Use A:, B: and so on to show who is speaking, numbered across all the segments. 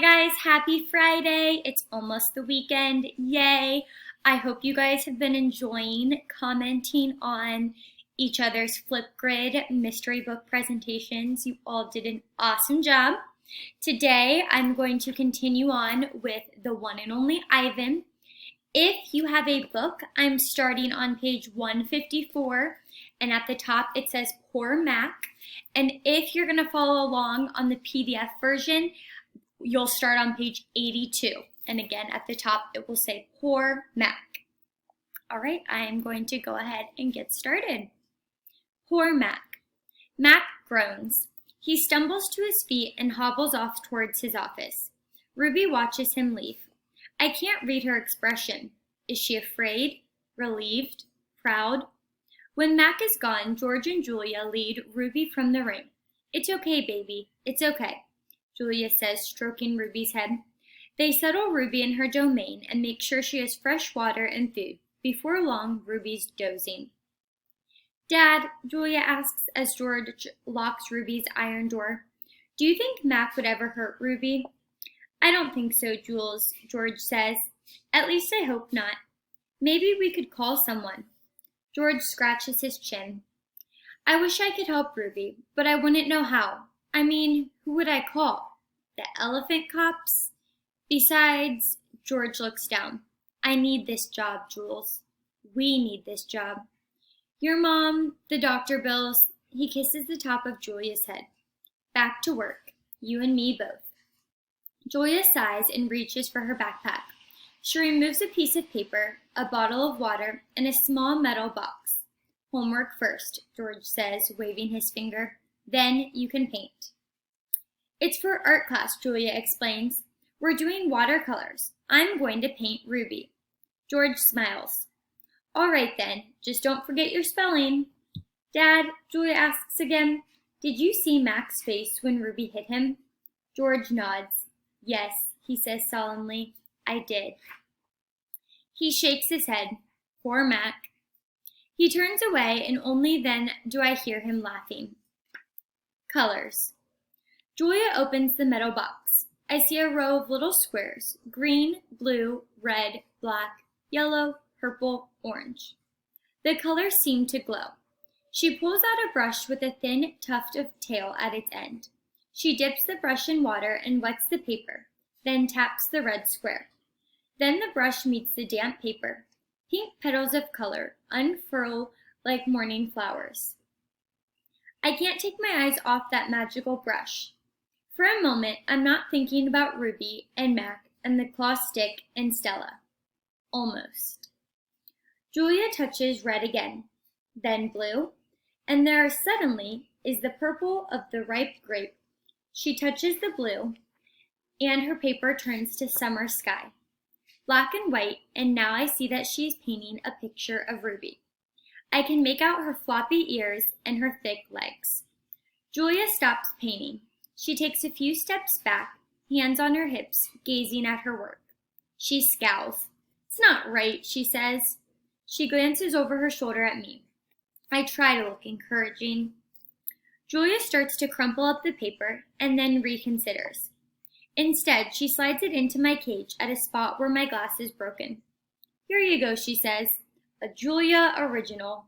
A: guys, happy Friday. It's almost the weekend. Yay. I hope you guys have been enjoying commenting on each other's Flipgrid mystery book presentations. You all did an awesome job. Today, I'm going to continue on with The One and Only Ivan. If you have a book, I'm starting on page 154, and at the top it says Poor Mac. And if you're going to follow along on the PDF version, you'll start on page 82. And again, at the top it will say Poor Mac. All right, I am going to go ahead and get started. Poor Mac. Mac groans. He stumbles to his feet and hobbles off towards his office. Ruby watches him leave. I can't read her expression. Is she afraid, relieved, proud? When Mac is gone, George and Julia lead Ruby from the ring. It's okay, baby. It's okay, Julia says, stroking Ruby's head. They settle Ruby in her domain and make sure she has fresh water and food. Before long, Ruby's dozing. Dad, Julia asks as George locks Ruby's iron door, do you think Mac would ever hurt Ruby? I don't think so, Jules, George says. At least I hope not. Maybe we could call someone. George scratches his chin. I wish I could help Ruby, but I wouldn't know how. I mean, who would I call? The elephant cops? Besides, George looks down. I need this job, Jules. We need this job. Your mom, the doctor bills. He kisses the top of Julia's head. Back to work. You and me both. Julia sighs and reaches for her backpack. She removes a piece of paper, a bottle of water, and a small metal box. Homework first, George says, waving his finger. Then you can paint. It's for art class, Julia explains. We're doing watercolors. I'm going to paint Ruby. George smiles. All right then, just don't forget your spelling. Dad, Julia asks again, did you see Mac's face when Ruby hit him? George nods. Yes, he says solemnly, I did. He shakes his head. Poor Mac. He turns away, and only then do I hear him laughing. Colors. Julia opens the metal box. I see a row of little squares, green, blue, red, black, yellow, purple, orange. The colors seem to glow. She pulls out a brush with a thin tuft of tail at its end. She dips the brush in water and wets the paper, then taps the red square. Then the brush meets the damp paper. Pink petals of color unfurl like morning flowers. I can't take my eyes off that magical brush. For a moment, I'm not thinking about Ruby and Mac and the claw stick and Stella. Almost. Julia touches red again, then blue, and there suddenly is the purple of the ripe grape. She touches the blue, and her paper turns to summer sky. Black and white, and now I see that she is painting a picture of Ruby. I can make out her floppy ears and her thick legs. Julia stops painting. She takes a few steps back, hands on her hips, gazing at her work. She scowls. It's not right, she says. She glances over her shoulder at me. I try to look encouraging. Julia starts to crumple up the paper and then reconsiders. Instead, she slides it into my cage at a spot where my glass is broken. Here you go, she says. A Julia original.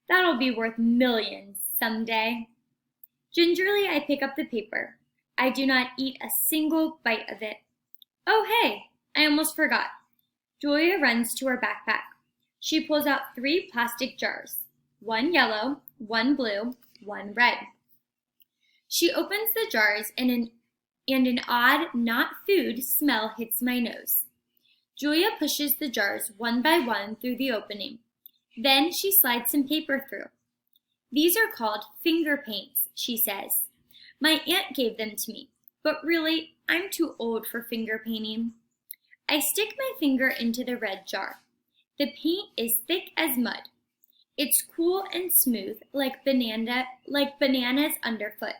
A: That'll be worth millions someday. Gingerly, I pick up the paper. I do not eat a single bite of it. Oh, hey, I almost forgot. Julia runs to her backpack. She pulls out 3 plastic jars, one yellow, one blue, one red. She opens the jars and an odd, not food smell hits my nose. Julia pushes the jars one by one through the opening. Then she slides some paper through. These are called finger paints, she says. My aunt gave them to me, but really, I'm too old for finger painting. I stick my finger into the red jar. The paint is thick as mud. It's cool and smooth like banana's underfoot.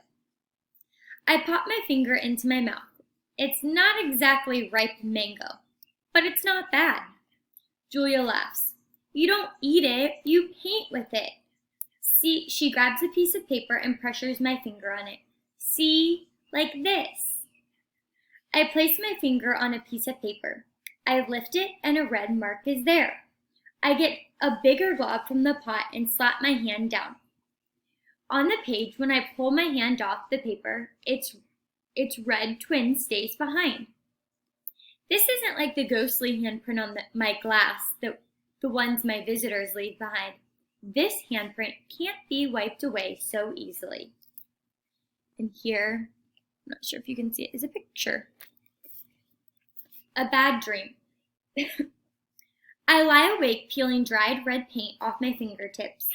A: I pop my finger into my mouth. It's not exactly ripe mango, but it's not bad. Julia laughs. You don't eat it, you paint with it. See, she grabs a piece of paper and pressures my finger on it. See, like this. I place my finger on a piece of paper. I lift it and a red mark is there. I get a bigger glob from the pot and slap my hand down. On the page, when I pull my hand off the paper, its red twin stays behind. This isn't like the ghostly handprint on my glass, the ones my visitors leave behind. This handprint can't be wiped away so easily. And here, I'm not sure if you can see it, is a picture. A bad dream. I lie awake peeling dried red paint off my fingertips.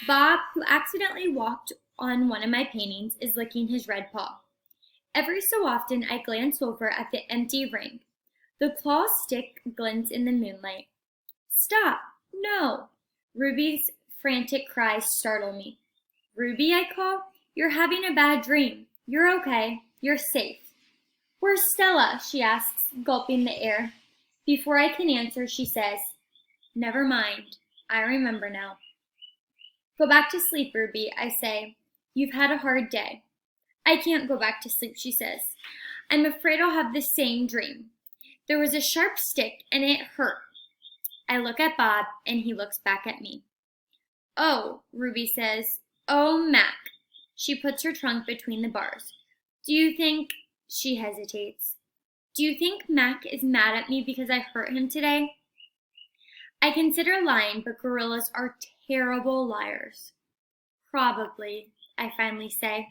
A: Bob, who accidentally walked on one of my paintings, is licking his red paw. Every so often, I glance over at the empty ring. The claw stick glints in the moonlight. Stop! No! Ruby's frantic cries startle me. Ruby, I call, you're having a bad dream. You're okay. You're safe. Where's Stella? She asks, gulping the air. Before I can answer, she says, Never mind. I remember now. Go back to sleep, Ruby, I say. You've had a hard day. I can't go back to sleep, she says. I'm afraid I'll have the same dream. There was a sharp stick and it hurt. I look at Bob and he looks back at me. Oh, Ruby says. Oh, Mac. She puts her trunk between the bars. Do you think... She hesitates. Do you think Mac is mad at me because I hurt him today? I consider lying, but gorillas are terrible liars. Probably, I finally say.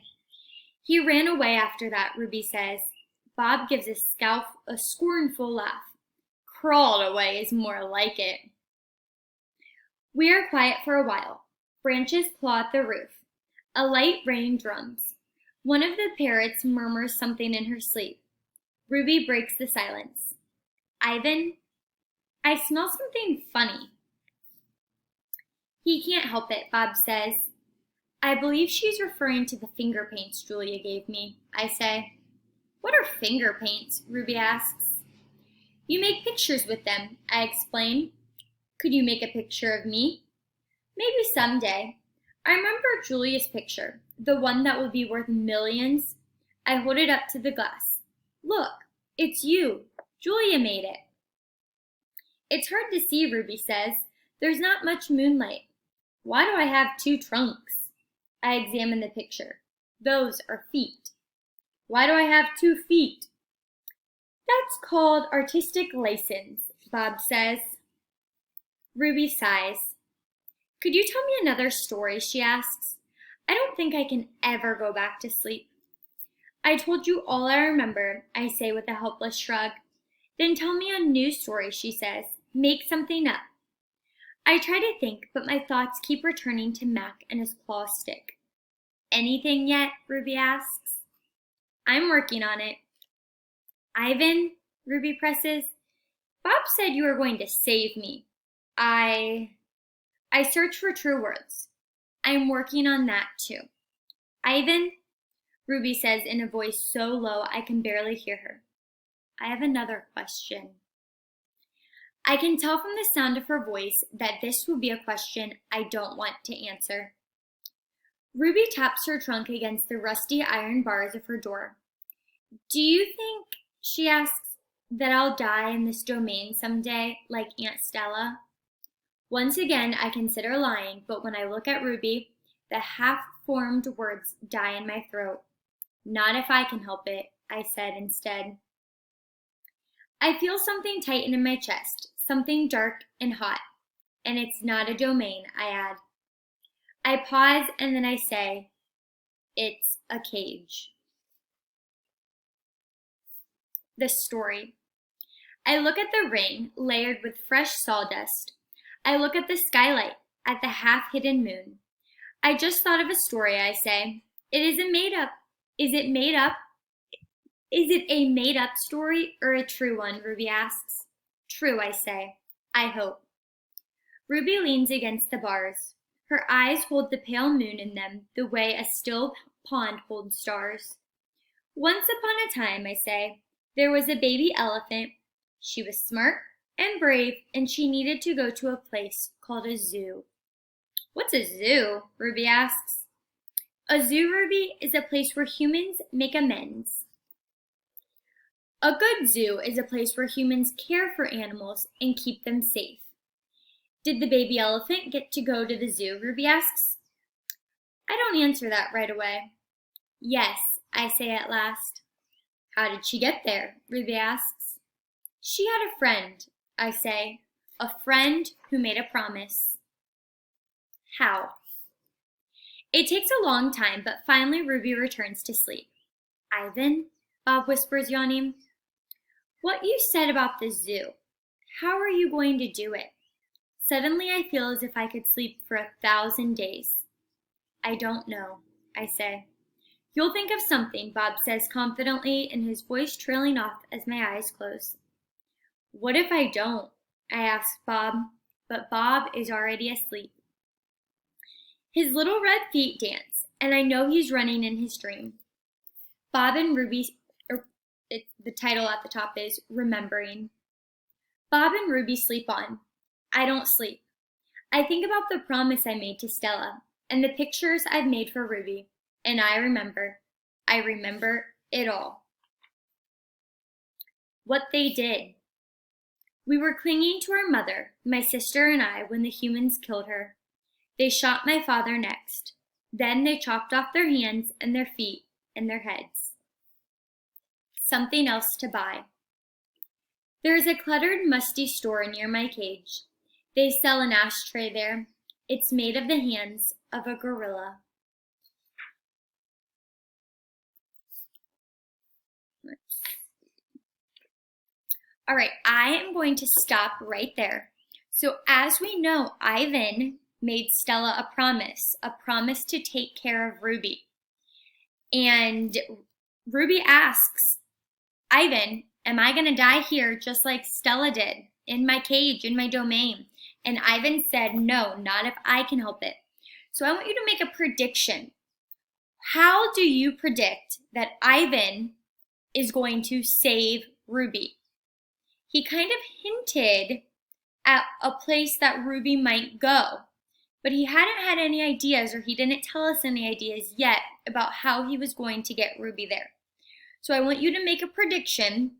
A: He ran away after that, Ruby says. Bob gives a scornful laugh. Crawled away is more like it. We are quiet for a while. Branches claw at the roof. A light rain drums. One of the parrots murmurs something in her sleep. Ruby breaks the silence. Ivan, I smell something funny. He can't help it, Bob says. I believe she's referring to the finger paints Julia gave me, I say. What are finger paints? Ruby asks. You make pictures with them, I explain. Could you make a picture of me? Maybe someday. I remember Julia's picture, the one that would be worth millions. I hold it up to the glass. Look, it's you. Julia made it. It's hard to see, Ruby says. There's not much moonlight. Why do I have two trunks? I examine the picture. Those are feet. Why do I have 2 feet? That's called artistic license, Bob says. Ruby sighs. Could you tell me another story, she asks. I don't think I can ever go back to sleep. I told you all I remember, I say with a helpless shrug. Then tell me a new story, she says. Make something up. I try to think, but my thoughts keep returning to Mac and his claw stick. Anything yet? Ruby asks. I'm working on it. Ivan, Ruby presses. Bob said you were going to save me. I search for true words. I'm working on that too. Ivan, Ruby says in a voice so low I can barely hear her. I have another question. I can tell from the sound of her voice that this will be a question I don't want to answer. Ruby taps her trunk against the rusty iron bars of her door. Do you think, she asks, that I'll die in this domain someday, like Aunt Stella? Once again, I consider lying, but when I look at Ruby, the half-formed words die in my throat. Not if I can help it, I said instead. I feel something tighten in my chest, something dark and hot. And it's not a domain, I add. I pause and then I say, it's a cage. The story. I look at the ring layered with fresh sawdust. I look at the skylight, at the half-hidden moon. I just thought of a story, I say. Is it a made-up story or a true one, Ruby asks. True, I say. I hope. Ruby leans against the bars. Her eyes hold the pale moon in them the way a still pond holds stars. Once upon a time, I say, there was a baby elephant. She was smart and brave, and she needed to go to a place called a zoo. What's a zoo? Ruby asks. A zoo, Ruby, is a place where humans make amends. A good zoo is a place where humans care for animals and keep them safe. Did the baby elephant get to go to the zoo? Ruby asks. I don't answer that right away. Yes, I say at last. How did she get there? Ruby asks. She had a friend, I say. A friend who made a promise. How? It takes a long time, but finally Ruby returns to sleep. Ivan, Bob whispers, yawning. What you said about the zoo, how are you going to do it? Suddenly I feel as if I could sleep for 1,000 days. I don't know, I say. You'll think of something, Bob says confidently, and his voice trailing off as my eyes close. What if I don't? I ask Bob, but Bob is already asleep. His little red feet dance, and I know he's running in his dream. Bob and Ruby, the title at the top is Remembering. Bob and Ruby sleep on. I don't sleep. I think about the promise I made to Stella and the pictures I've made for Ruby, and I remember. I remember it all. What they did. We were clinging to our mother, my sister and I, when the humans killed her. They shot my father next. Then they chopped off their hands and their feet and their heads. Something else to buy. There is a cluttered, musty store near my cage. They sell an ashtray there. It's made of the hands of a gorilla. All right, I am going to stop right there. So as we know, Ivan made Stella a promise to take care of Ruby. And Ruby asks, Ivan, am I going to die here just like Stella did, in my cage, in my domain? And Ivan said, no, not if I can help it. So I want you to make a prediction. How do you predict that Ivan is going to save Ruby? He kind of hinted at a place that Ruby might go, but he hadn't had any ideas, or he didn't tell us any ideas yet about how he was going to get Ruby there. So I want you to make a prediction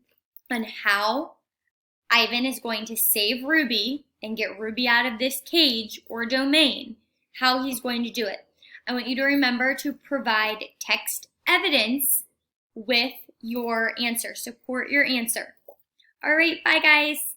A: on how Ivan is going to save Ruby and get Ruby out of this cage or domain, how he's going to do it. I want you to remember to provide text evidence with your answer. Support your answer. All right, bye guys.